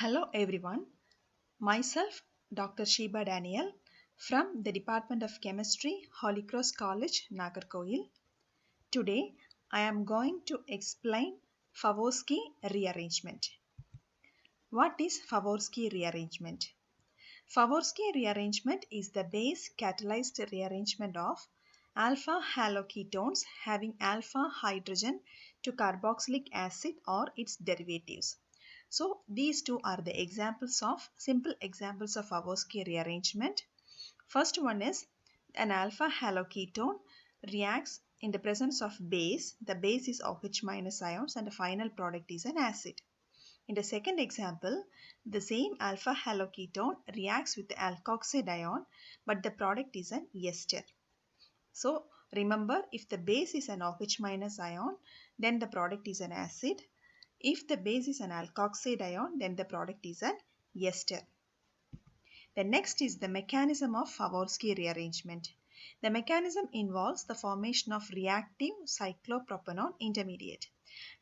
Hello everyone, myself Dr. Sheba Daniel from the Department of Chemistry, Holy Cross College, Nagarkoil. Today I am going to explain Favorsky rearrangement. What is Favorsky rearrangement? Favorsky rearrangement is the base catalyzed rearrangement of alpha haloketones having alpha hydrogen to carboxylic acid or its derivatives. So these two are the simple examples of Favorsky rearrangement. First one is an alpha haloketone reacts in the presence of base. The base is OH minus ions and the final product is an acid. In the second example, the same alpha haloketone reacts with the alkoxide ion, but the product is an ester. So remember, if the base is an OH minus ion, then the product is an acid. If the base is an alkoxide ion, then the product is an ester. The next is the mechanism of Favorsky rearrangement. The mechanism involves the formation of reactive cyclopropanone intermediate,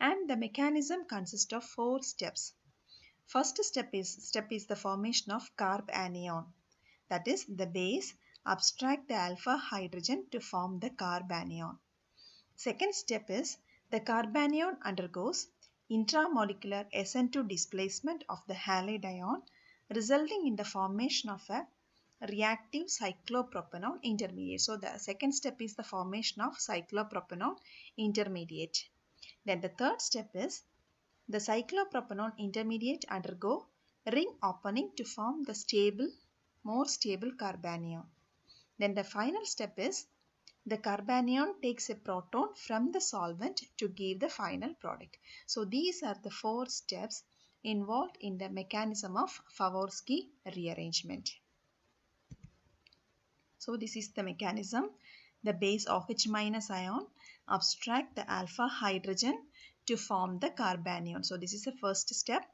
and the mechanism consists of 4 steps. First step is the formation of carbanion. That is, the base abstract the alpha hydrogen to form the carbanion. Second step is the carbanion undergoes intramolecular SN2 displacement of the halide ion, resulting in the formation of a reactive cyclopropanone intermediate. So the second step is the formation of cyclopropanone intermediate. Then the third step is the cyclopropanone intermediate undergo ring opening to form the more stable carbanion. Then the final step is the carbanion takes a proton from the solvent to give the final product. So these are the 4 steps involved in the mechanism of Favorsky rearrangement. So this is the mechanism. The base OH minus ion abstract the alpha hydrogen to form the carbanion. So this is the first step.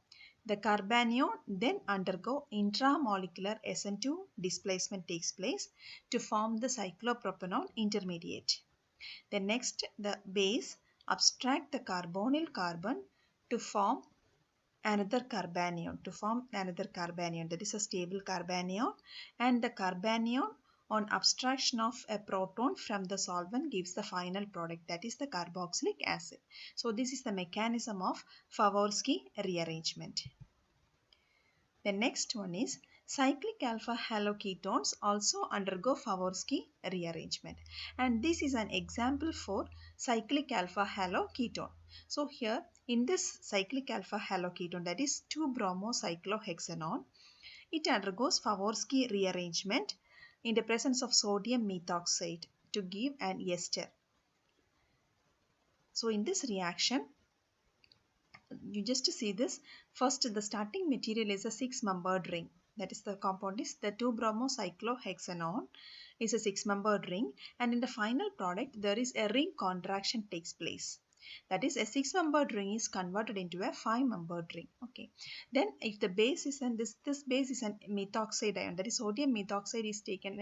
The carbanion then undergo intramolecular SN2 displacement takes place to form the cyclopropanone intermediate. Then next, the base abstract the carbonyl carbon to form another carbanion, that is a stable carbanion, and the carbanion on abstraction of a proton from the solvent gives the final product, that is the carboxylic acid. So this is the mechanism of Favorsky rearrangement. The next one is cyclic alpha haloketones also undergo Favorsky rearrangement, and this is an example for cyclic alpha haloketone. So here in this cyclic alpha haloketone, that is 2-bromocyclohexanone, it undergoes Favorsky rearrangement in the presence of sodium methoxide to give an ester. So in this reaction, you just see this. First, the starting material is a 6-membered ring. That is, the compound is the 2-bromocyclohexanone is a 6-membered ring, and in the final product there is a ring contraction takes place. That is, a 6-membered ring is converted into a 5-membered ring. Okay. Then if the base is this base is an methoxide ion, that is sodium methoxide is taken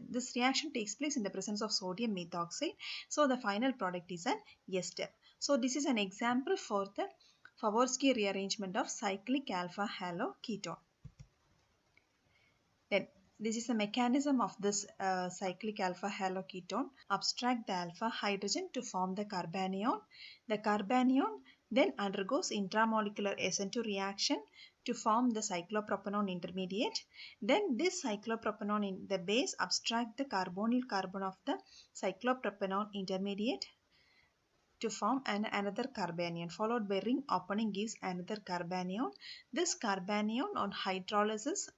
this reaction takes place in the presence of sodium methoxide. So the final product is an ester. So this is an example for the Favorsky rearrangement of cyclic alpha haloketone. Then this is the mechanism of this cyclic alpha haloketone. Abstract the alpha hydrogen to form the carbanion. The carbanion then undergoes intramolecular SN2 reaction to form the cyclopropanone intermediate. Then this cyclopropanone in the base abstract the carbonyl carbon of the cyclopropanone intermediate to form another carbanion, followed by ring opening gives another carbanion. This carbanion on hydrolysis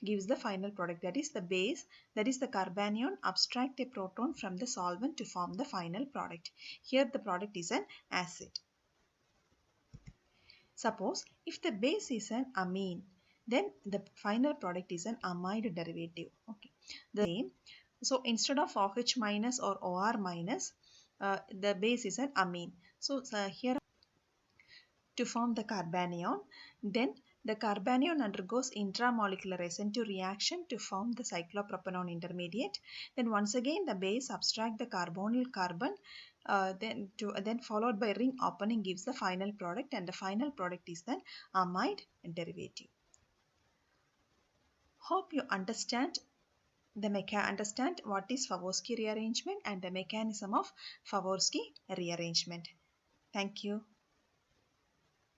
gives the final product, that is the base, that is the carbanion abstract a proton from the solvent to form the final product. Here the product is an acid. Suppose if the base is an amine, then the final product is an amide derivative. Okay. The same. So instead of OH minus or OR minus, the base is an amine. So here to form the carbanion, then the carbanion undergoes intramolecular SN2 reaction to form the cyclopropanone intermediate. Then once again the base abstract the carbonyl carbon then followed by ring opening gives the final product, and the final product is the amide derivative. Hope you understand understand what is Favorsky rearrangement and the mechanism of Favorsky rearrangement. Thank you.